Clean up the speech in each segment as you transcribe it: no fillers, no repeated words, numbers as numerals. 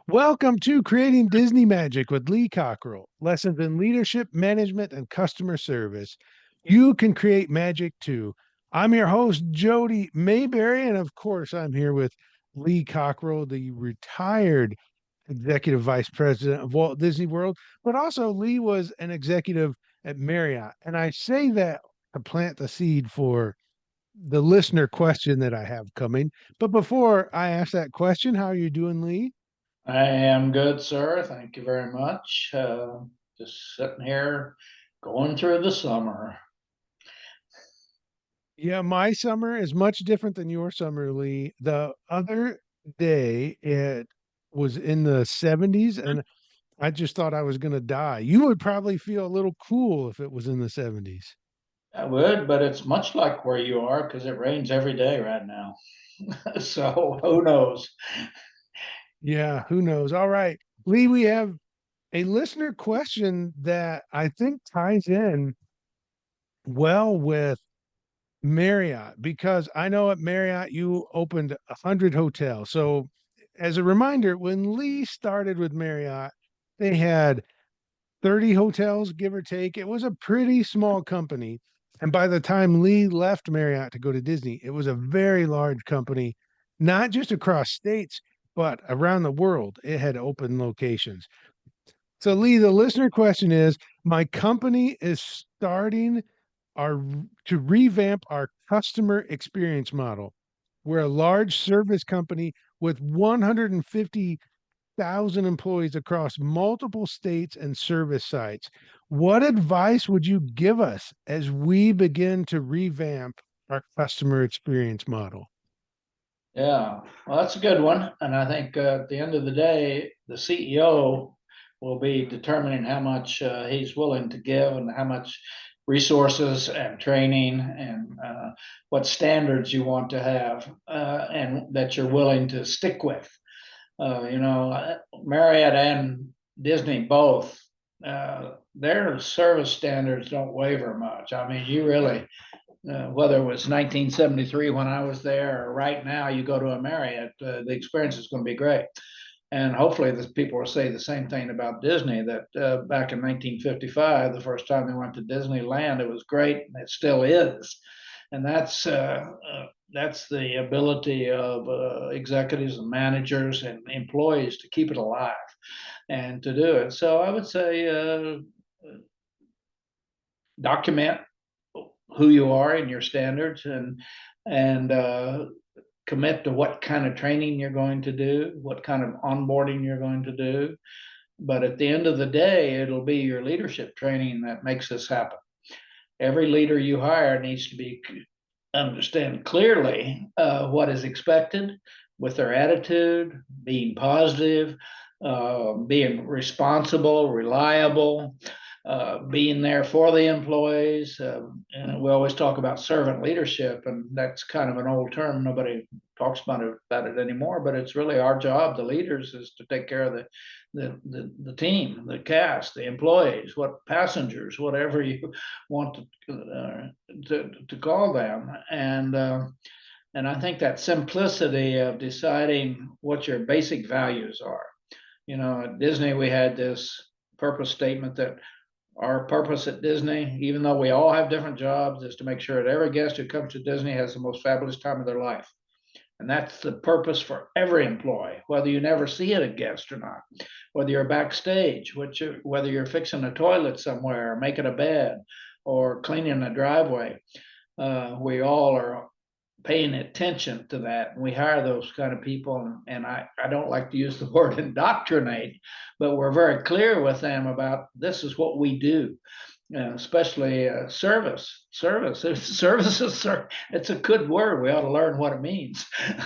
Welcome to Creating Disney Magic with Lee Cockerell. Lessons in leadership, management, and customer service. You can create magic too. I'm your host, Jody Mayberry, and of course, I'm here with Lee Cockerell, the retired executive vice president of Walt Disney World, but also Lee was an executive at Marriott. And I say that to plant the seed for the listener question that I have coming. But before I ask that question, how are you doing, Lee? I am good, sir. Thank you very much. Just sitting here going through the summer. Yeah, my summer is much different than your summer, Lee. The other day, it was in the 70s, and I just thought I was going to die. You would probably feel a little cool if it was in the 70s. I would, but it's much like where you are because it rains every day right now. So who knows? Yeah, who knows? All right, Lee, we have a listener question that I think ties in well with Marriott, because I know at Marriott you opened 100 hotels. So, as a reminder, when Lee started with Marriott, they had 30 hotels, give or take. It was a pretty small company. And by the time Lee left Marriott to go to Disney, it was a very large company, not just across states, but around the world. It had open locations. So, Lee, the listener question is, my company is starting our to revamp our customer experience model. We're a large service company with 150,000 employees across multiple states and service sites. What advice would you give us as we begin to revamp our customer experience model? Yeah, well, that's a good one. And I think at the end of the day, the CEO will be determining how much he's willing to give and how much resources and training and what standards you want to have and that you're willing to stick with. Marriott and Disney both, their service standards don't waver much. I mean, you really, whether it was 1973 when I was there or right now, you go to a Marriott, the experience is going to be great. And hopefully, the people will say the same thing about Disney. That back in 1955, the first time they went to Disneyland, it was great, and it still is. And that's the ability of executives and managers and employees to keep it alive and to do it. So I would say document who you are and your standards and commit to what kind of training you're going to do, what kind of onboarding you're going to do. But at the end of the day, it'll be your leadership training that makes this happen. Every leader you hire needs to be understand clearly what is expected with their attitude, being positive, being responsible, reliable, being there for the employees. And we always talk about servant leadership, and that's kind of an old term. Nobody talks about it anymore, but it's really our job, the leaders, is to take care of the team, the cast, the employees, what passengers, whatever you want to call them. And I think that simplicity of deciding what your basic values are. At Disney, we had this purpose statement that our purpose at Disney, even though we all have different jobs, is to make sure that every guest who comes to Disney has the most fabulous time of their life. And that's the purpose for every employee, whether you never see it a guest or not, whether you're backstage, whether you're fixing a toilet somewhere, or making a bed, or cleaning a driveway. We all are paying attention to that. And we hire those kind of people. And I don't like to use the word indoctrinate, but we're very clear with them about this is what we do. Especially services. It's a good word. We ought to learn what it means.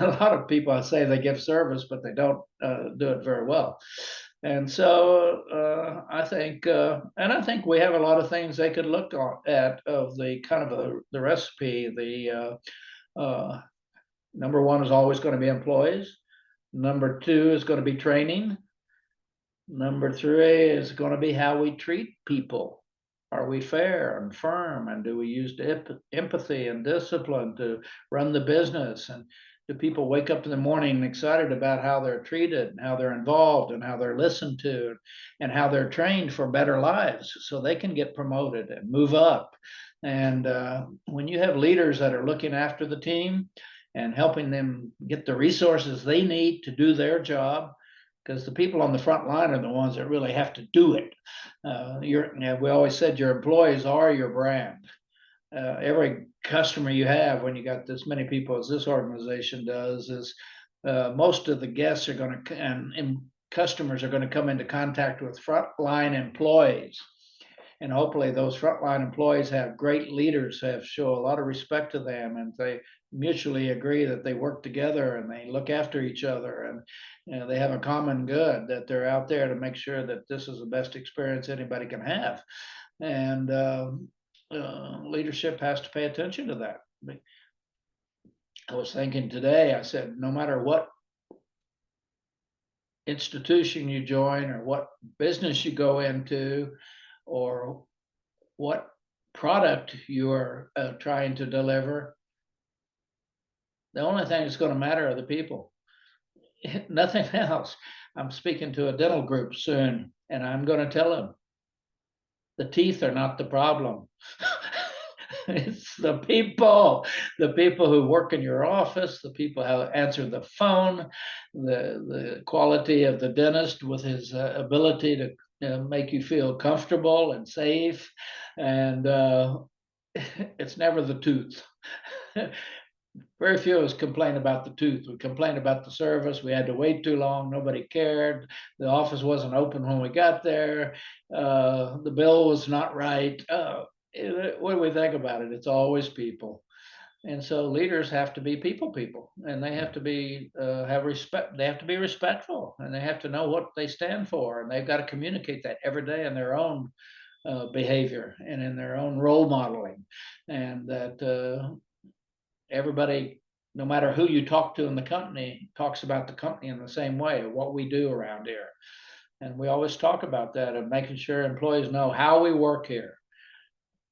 A lot of people say they give service, but they don't do it very well. And so I think we have a lot of things they could look at of the kind of the recipe. Number one is always going to be employees. Number two is going to be training. Number three is going to be how we treat people. Are we fair and firm? And do we use empathy and discipline to run the business? And Do people wake up in the morning excited about how they're treated and how they're involved and how they're listened to and how they're trained for better lives so they can get promoted and move up? And when you have leaders that are looking after the team and helping them get the resources they need to do their job, because the people on the front line are the ones that really have to do it. We always said your employees are your brand. Every customer you have, when you got this many people as this organization does, is most of the guests are going to and customers are going to come into contact with frontline employees, and hopefully those frontline employees have great leaders, have show a lot of respect to them, and they mutually agree that they work together and they look after each other, and they have a common good, that they're out there to make sure that this is the best experience anybody can have. And leadership has to pay attention to that. I was thinking today, I said, no matter what institution you join or what business you go into or what product you're trying to deliver, the only thing that's going to matter are the people. Nothing else. I'm speaking to a dental group soon, and I'm going to tell them the teeth are not the problem. It's the people who work in your office, the people who answer the phone, the quality of the dentist with his ability to make you feel comfortable and safe. And it's never the tooth. Very few of us complain about the tooth. We complain about the service. We had to wait too long. Nobody cared. The office wasn't open when we got there. The bill was not right. What do we think about it? It's always people. And so leaders have to be people, and they have to be have respect. They have to be respectful, and they have to know what they stand for, and they've got to communicate that every day in their own behavior and in their own role modeling, and that everybody, no matter who you talk to in the company, talks about the company in the same way, what we do around here. And we always talk about that and making sure employees know how we work here.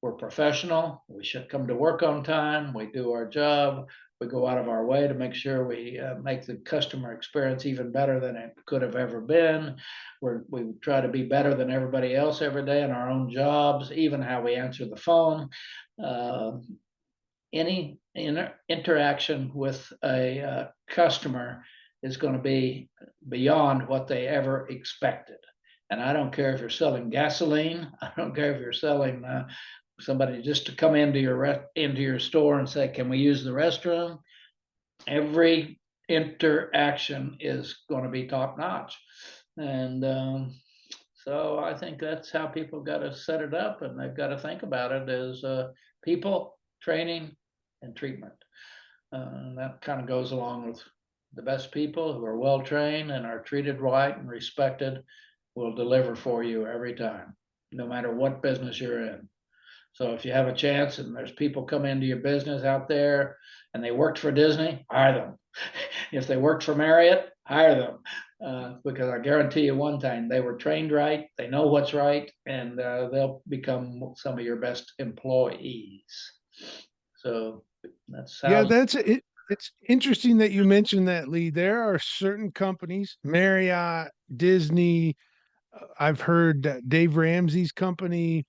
We're professional. We should come to work on time. We do our job. We go out of our way to make sure we make the customer experience even better than it could have ever been. We try to be better than everybody else every day in our own jobs, even how we answer the phone. Any interaction with a customer is going to be beyond what they ever expected. And I don't care if you're selling gasoline. I don't care if you're selling somebody just to come into your store and say, "Can we use the restroom?" Every interaction is going to be top notch, and so I think that's how people got to set it up, and they've got to think about it as people, training, and treatment. And that kind of goes along with the best people who are well trained and are treated right and respected will deliver for you every time, no matter what business you're in. So if you have a chance and there's people come into your business out there and they worked for Disney, hire them. If they worked for Marriott, hire them. Because I guarantee you one thing, they were trained right, they know what's right, and they'll become some of your best employees. So that's Yeah, how. that's it. It's interesting that you mentioned that, Lee. There are certain companies, Marriott, Disney. I've heard Dave Ramsey's company,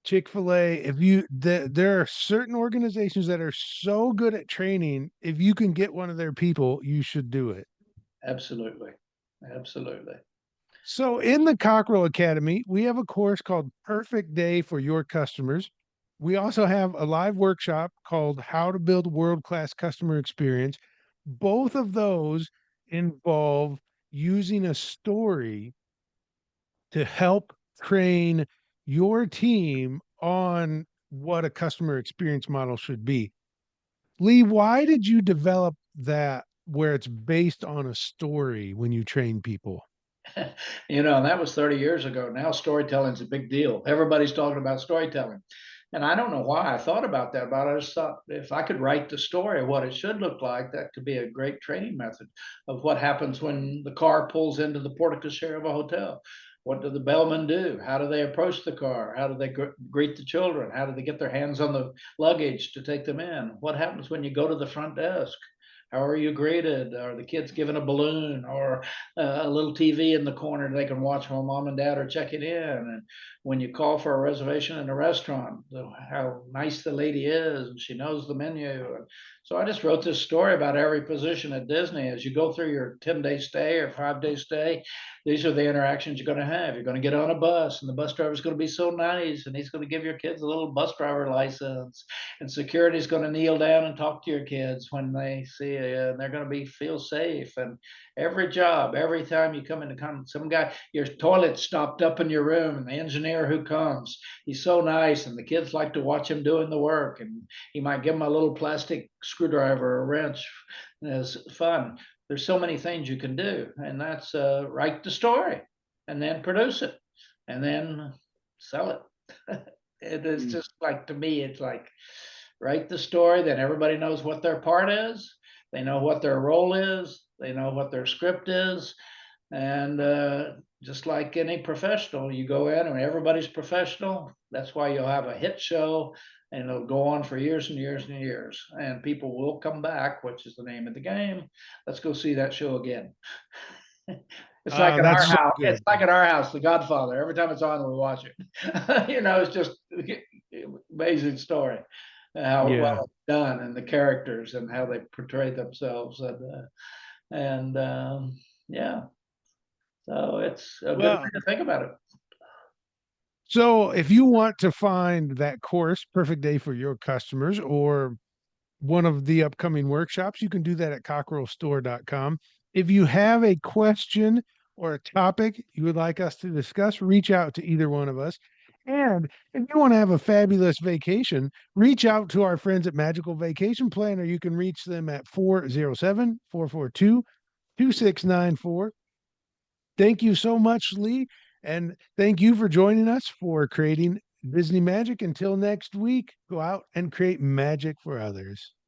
Chick-fil-A. There are certain organizations that are so good at training. If you can get one of their people, you should do it. Absolutely. Absolutely. So in the Cockerell Academy, we have a course called Perfect Day for Your Customers. We also have a live workshop called How to Build World-Class Customer Experience. Both of those involve using a story to help train your team on what a customer experience model should be. Lee, why did you develop that where it's based on a story when you train people? That was 30 years ago. Now storytelling's a big deal. Everybody's talking about storytelling. And I don't know why I thought about that, but I just thought if I could write the story of what it should look like, that could be a great training method of what happens when the car pulls into the porte cochere of a hotel. What do the bellmen do? How do they approach the car? How do they greet the children? How do they get their hands on the luggage to take them in? What happens when you go to the front desk? How are you greeted? Are the kids given a balloon or a little TV in the corner they can watch while mom and dad are checking in? And when you call for a reservation in a restaurant, how nice the lady is and she knows the menu. And so I just wrote this story about every position at Disney. As you go through your 10-day stay or 5-day stay, these are the interactions you're going to have. You're going to get on a bus, and the bus driver is going to be so nice, and he's going to give your kids a little bus driver license. And security is going to kneel down and talk to your kids when they see you, and they're going to be feel safe. And every job, every time you come into contact, some guy, your toilet stopped up in your room, and the engineer who comes, he's so nice, and the kids like to watch him doing the work, and he might give them a little plastic screwdriver or a wrench. It's fun. There's so many things you can do, and that's write the story and then produce it and then sell it. It is Mm. just like, to me, it's like write the story, then everybody knows what their part is, they know what their role is, they know what their script is. And just like any professional, you go in and everybody's professional. That's why you'll have a hit show and it'll go on for years and years and years. And people will come back, which is the name of the game. Let's go see that show again. It's like Ah, at our that's so house. It's good. like at our house, The Godfather. Every time it's on, we watch it. It's just amazing story, how well Yeah. it's done, and the characters and how they portray themselves, and yeah. So it's a good way Well, to think about it. so if you want to find that course, Perfect Day for your customers, or one of the upcoming workshops, you can do that at cockerellstore.com. If you have a question or a topic you would like us to discuss, reach out to either one of us. And if you want to have a fabulous vacation, reach out to our friends at Magical Vacation Planner. You can reach them at 407-442-2694. Thank you so much, Lee. And thank you for joining us for creating Disney Magic. Until next week, go out and create magic for others.